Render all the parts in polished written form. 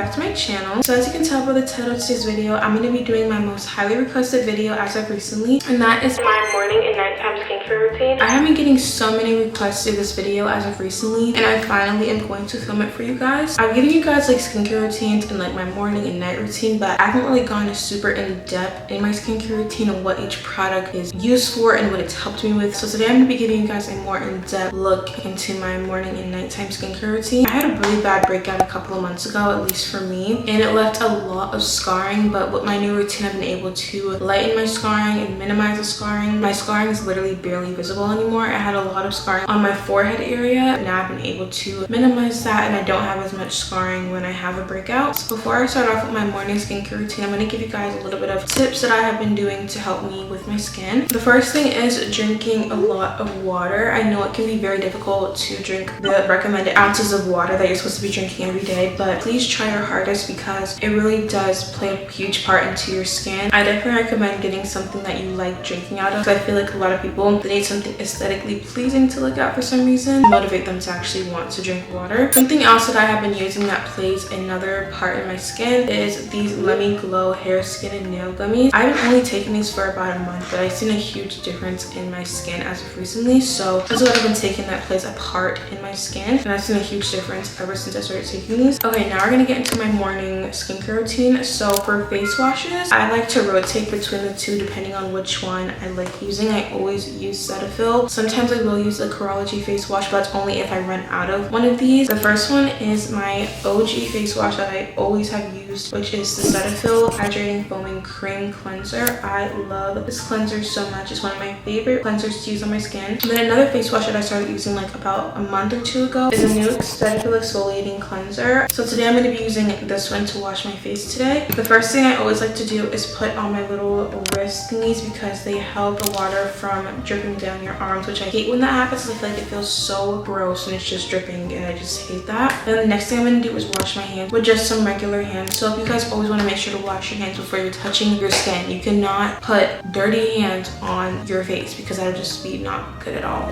back to my channel. So as you can tell by the title of today's video, I'm going to be doing my most highly requested video as of recently, and that is my morning and nighttime skincare routine. I have been getting so many requests to this video as of recently, and I finally am going to film it for you guys. I've given you guys like skincare routines and like my morning and night routine, but I haven't really gone super in depth in my skincare routine and what each product is used for and what it's helped me with. So today I'm going to be giving you guys a more in-depth look into my morning and nighttime skincare routine. I had a really bad breakout a couple of months ago, at least for me, and it left a lot of scarring, but with my new routine I've been able to lighten my scarring and minimize the scarring. My scarring is literally barely visible anymore. I had a lot of scarring on my forehead area, but now I've been able to minimize that and I don't have as much scarring when I have a breakout. So before I start off with my morning skincare routine, I'm going to give you guys a little bit of tips that I have been doing to help me with my skin. The first thing is drinking a lot of water. I know it can be very difficult to drink the recommended ounces of water that you're supposed to be drinking every day, but please try your hardest because it really does play a huge part into your skin. I definitely recommend getting something that you like drinking out of. I feel like a lot of people, they need something aesthetically pleasing to look at for some reason, motivate them to actually want to drink water. Something else that I have been using that plays another part in my skin is these Let Me Glow hair, skin, and nail gummies. I've been only taking these for about a month, but I've seen a huge difference in my skin as of recently. So this is what I've been taking that plays a part in my skin, and I've seen a huge difference ever since I started taking these. Okay, now we're gonna get into my morning skincare routine. So for face washes, I like to rotate between the two depending on which one I like using. I always use Cetaphil. Sometimes I will use the Curology face wash, but that's only if I run out of one of these. The first one is my OG face wash that I always have used, which is the Cetaphil Hydrating Foaming Cream Cleanser. I love this cleanser so much. It's one of my favorite cleansers to use on my skin. And then another face wash that I started using like about a month or two ago is a new Cetaphil Exfoliating Cleanser. So today I'm going to be using this one to wash my face today. The first thing I always like to do is put on my little wrist thingies because they help the water from dripping down your arms, which I hate when that happens. I feel like it feels so gross when it's just dripping, and I just hate that. Then the next thing I'm going to do is wash my hands with just some regular hands. So if you guys always want to make sure to wash your hands before you're touching your skin, you cannot put dirty hands on your face because that'll just be not good at all.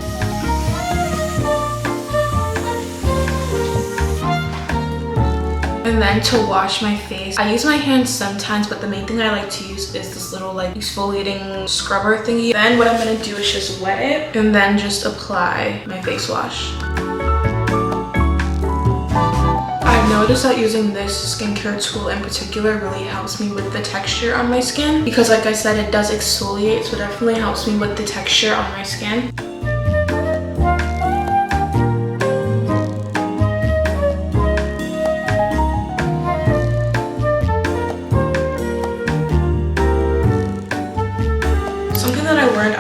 And then to wash my face, I use my hands sometimes, but the main thing I like to use is this little like exfoliating scrubber thingy. Then what I'm gonna do is just wet it and then just apply my face wash. I've noticed that using this skincare tool in particular really helps me with the texture on my skin because, like I said, it does exfoliate, so it definitely helps me with the texture on my skin.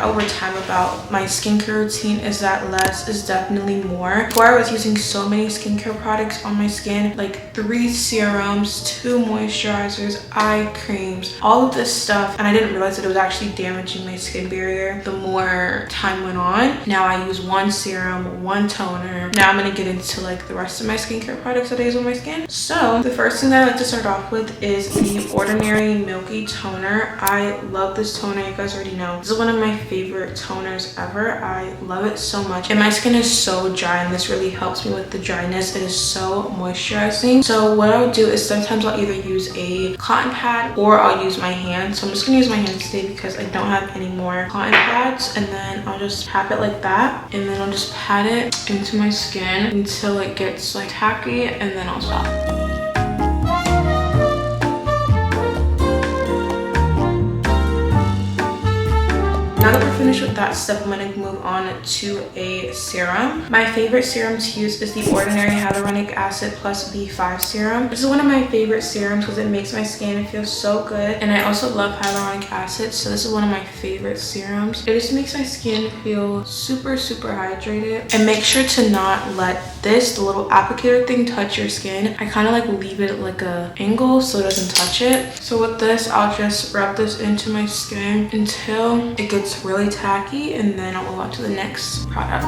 Over time about my skincare routine is that less is definitely more. Before I was using so many skincare products on my skin, like 3 serums, 2 moisturizers, eye creams, all of this stuff, and I didn't realize that it was actually damaging my skin barrier the more time went on. Now I use 1 serum, 1 toner. Now I'm gonna get into like the rest of my skincare products that I use on my skin. So the first thing that I like to start off with is the Ordinary Milky Toner. I love this toner, you guys already know. This is one of my favorite toners ever. I love it so much, and my skin is so dry, and this really helps me with the dryness. It is so moisturizing. So what I'll do is sometimes I'll either use a cotton pad or I'll use my hand. So I'm just gonna use my hand today because I don't have any more cotton pads, and then I'll just tap it like that, and then I'll just pat it into my skin until it gets like tacky, and then I'll stop. Now that we're finished with that step, I'm going to move on to a serum. My favorite serum to use is the Ordinary Hyaluronic Acid Plus B5 serum. This is one of my favorite serums because it makes my skin feel so good, and I also love hyaluronic acid, so this is one of my favorite serums. It just makes my skin feel super hydrated. And make sure to not let this, the little applicator thing, touch your skin. I kind of like leave it like a angle so it doesn't touch it. So with this, I'll just rub this into my skin until it gets really tacky, and then I'll move on to the next product.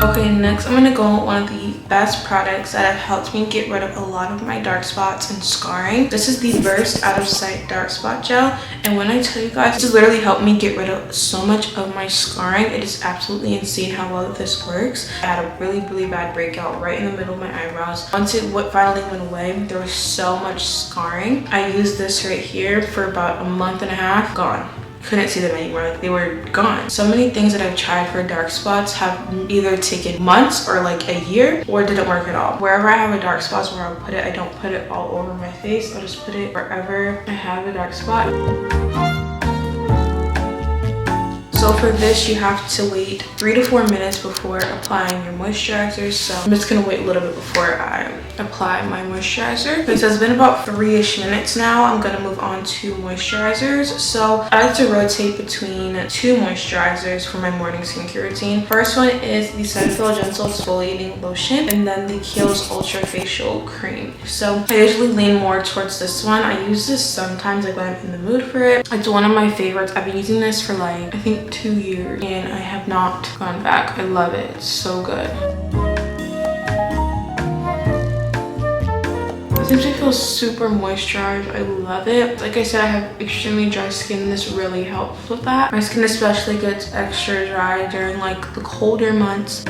Okay, next I'm gonna go with one of the best products that have helped me get rid of a lot of my dark spots and scarring. This is the Burst Out of Sight Dark Spot Gel, and when I tell you guys, this has literally helped me get rid of so much of my scarring. It is absolutely insane how well this works. I had a really bad breakout right in the middle of my eyebrows. Once it finally went away, there was so much scarring. I used this right here for about a month and a half. Gone. Couldn't see them anymore. Like, they were gone. So many things that I've tried for dark spots have either taken months or like a year, or didn't work at all. Wherever I have a dark spot is where I'll put it. I don't put it all over my face. I'll just put it wherever I have a dark spot. So for this, you have to wait 3 to 4 minutes before applying your moisturizer. So I'm just gonna wait a little bit before I apply my moisturizer. Okay, so it's been about 3-ish minutes now. I'm gonna move on to moisturizers. So I like to rotate between 2 moisturizers for my morning skincare routine. First one is the Cetaphil Gentle Exfoliating Lotion, and then the Kiehl's Ultra Facial Cream. So I usually lean more towards this one. I use this sometimes like when I'm in the mood for it. It's one of my favorites. I've been using this for like, I think 2 years, and I have not gone back. I love it. It's so good. It seems to feel super moisturized. I love it. Like I said, I have extremely dry skin. This really helps with that. My skin especially gets extra dry during like the colder months.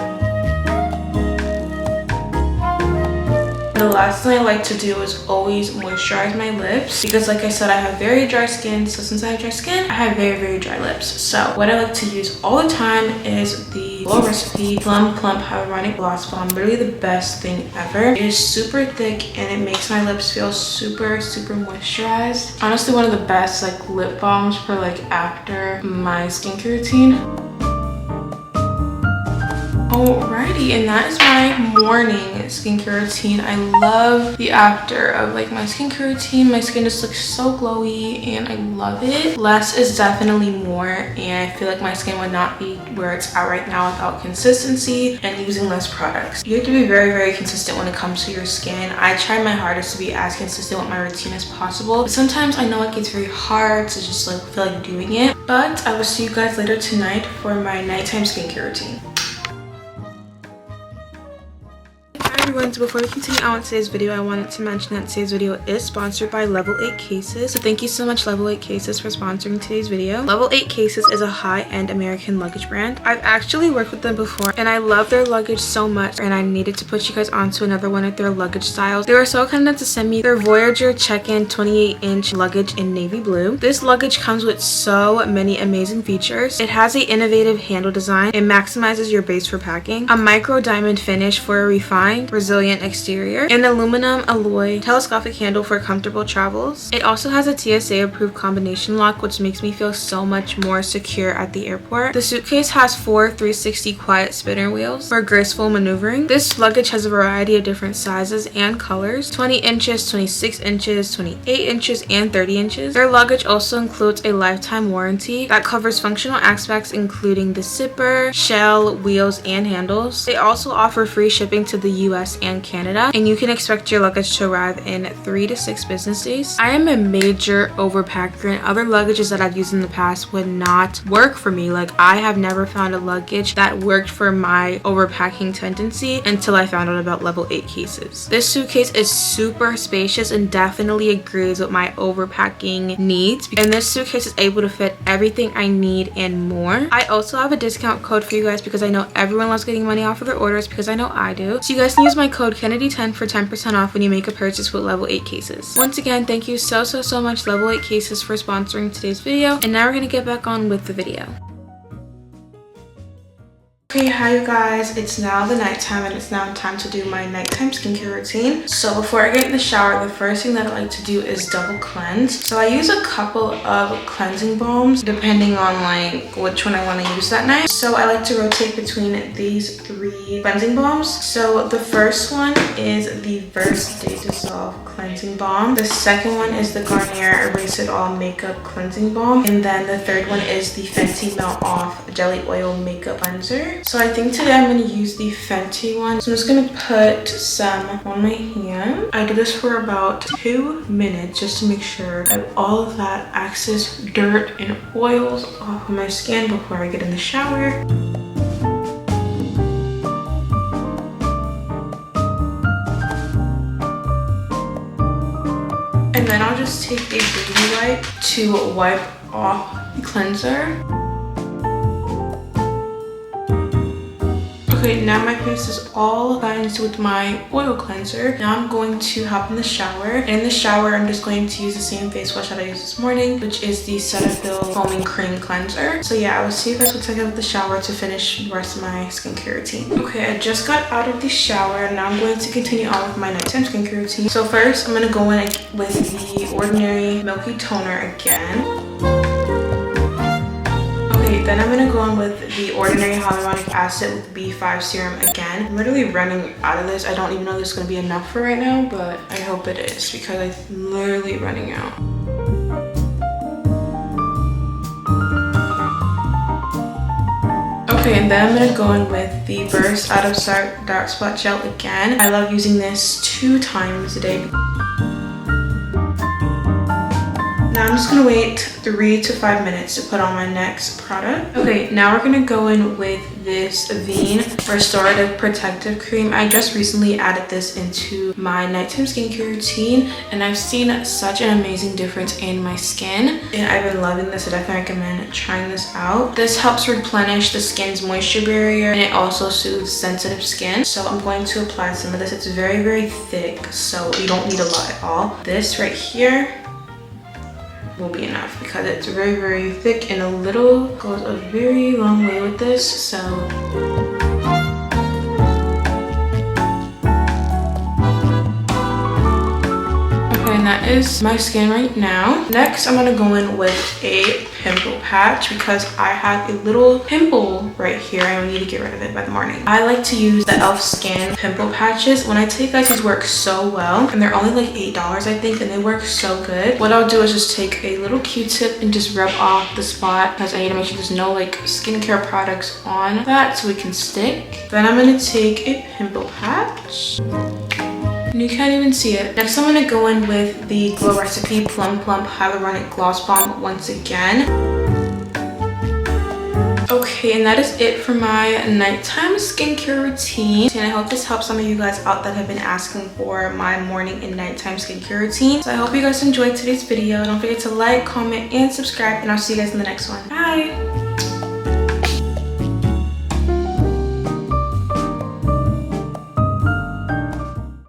The last thing I like to do is always moisturize my lips, because like I said, I have very dry skin. So since I have dry skin, I have very dry lips. So what I like to use all the time is the Glow Recipe Plum Plump Hyaluronic Gloss Balm. Literally the best thing ever. It is super thick and it makes my lips feel super moisturized. Honestly, one of the best like lip balms for like after my skincare routine. Alrighty, and that is my morning skincare routine. I love the after of like my skincare routine. My skin just looks so glowy and I love it. Less is definitely more, and I feel like my skin would not be where it's at right now without consistency and using less products. You have to be very consistent when it comes to your skin. I try my hardest to be as consistent with my routine as possible, but sometimes I know it gets very hard to just like feel like doing it. But I will see you guys later tonight for my nighttime skincare routine. Everyone, so before we continue on with today's video, I wanted to mention that today's video is sponsored by Level 8 Cases. So thank you so much, Level 8 Cases, for sponsoring today's video. Level 8 Cases is a high-end American luggage brand. I've actually worked with them before and I love their luggage so much, and I needed to put you guys onto another one of their luggage styles. They were so kind enough to send me their Voyageur Check-In 28-inch luggage in navy blue. This luggage comes with so many amazing features. It has an innovative handle design. It maximizes your base for packing, a micro diamond finish for a refined, resilient exterior, an aluminum alloy telescopic handle for comfortable travels. It also has a TSA approved combination lock, which makes me feel so much more secure at the airport. The suitcase has 4 360 quiet spinner wheels for graceful maneuvering. This luggage has a variety of different sizes and colors: 20 inches, 26 inches, 28 inches, and 30 inches. Their luggage also includes a lifetime warranty that covers functional aspects including the zipper, shell, wheels, and handles. They also offer free shipping to the US and Canada, and you can expect your luggage to arrive in 3 to 6 business days. I am a major overpacker, and other luggages that I've used in the past would not work for me. Like, I have never found a luggage that worked for my overpacking tendency until I found out about Level 8 Cases. This suitcase is super spacious and definitely agrees with my overpacking needs, and this suitcase is able to fit everything I need and more. I also have a discount code for you guys because I know everyone loves getting money off of their orders, because I know I do. So you guys can use my code Kennedy10 for 10% off when you make a purchase with Level 8 Cases. Once again, thank you so much, Level 8 Cases, for sponsoring today's video. And now we're gonna get back on with the video. Okay, hi you guys, it's now the nighttime and it's now time to do my nighttime skincare routine. So before I get in the shower, the first thing that I like to do is double cleanse. So I use a couple of cleansing balms depending on like which one I want to use that night. So I like to rotate between these 3 cleansing balms. So the first one is the First Day Dissolve Cleansing Balm. The second one is the Garnier Erase It All Makeup Cleansing Balm. And then the third one is the Fenty Melt Off Jelly Oil Makeup Cleanser. So I think today I'm going to use the Fenty one. So I'm just going to put some on my hand. I do this for about 2 minutes just to make sure I have all of that excess dirt and oils off of my skin before I get in the shower. just take a baby wipe to wipe off the cleanser. Okay, now my face is all cleansed with my oil cleanser. Now I'm going to hop in the shower. In the shower, I'm just going to use the same face wash that I used this morning, which is the Cetaphil Foaming Cream Cleanser. So yeah, I will see you guys once I get out of the shower to finish the rest of my skincare routine. Okay, I just got out of the shower. Now I'm going to continue on with my nighttime skincare routine. So first, I'm going to go in with the Ordinary Milky Toner again. Then I'm going to go in with the Ordinary Hyaluronic Acid with B5 Serum again. I'm literally running out of this. I don't even know if this is going to be enough for right now, but I hope it is because I'm literally running out. Okay, and then I'm going to go in with the Burst Out of Sight Dark Spot Gel again. I love using this 2 times a day. Now I'm just gonna wait 3 to 5 minutes to put on my next product. Okay, now we're gonna go in with this Avene Restorative Protective Cream. I just recently added this into my nighttime skincare routine, and I've seen such an amazing difference in my skin. And I've been loving this. I definitely recommend trying this out. This helps replenish the skin's moisture barrier, and it also soothes sensitive skin. So I'm going to apply some of this. It's very, very thick, so you don't need a lot at all. This right here will be enough because it's very, very thick, and a little goes a very long way with this. So okay, and that is my skin right now. Next, I'm gonna go in with a pimple patch because I have a little pimple right here. I need to get rid of it by the morning. I like to use the e.l.f. Skin pimple patches. When I tell you guys, these work so well, and they're only like $8 I think, and they work so good. What I'll do is just take a little Q-tip and just rub off the spot because I need to make sure there's no like skincare products on that so it can stick. Then I'm gonna take a pimple patch. And you can't even see it. Next, I'm gonna go in with the Glow Recipe Plum Plump Hyaluronic Gloss Bomb once again. Okay, and that is it for my nighttime skincare routine. And I hope this helps some of you guys out that have been asking for my morning and nighttime skincare routine. So I hope you guys enjoyed today's video. Don't forget to like, comment, and subscribe, and I'll see you guys in the next one. Bye!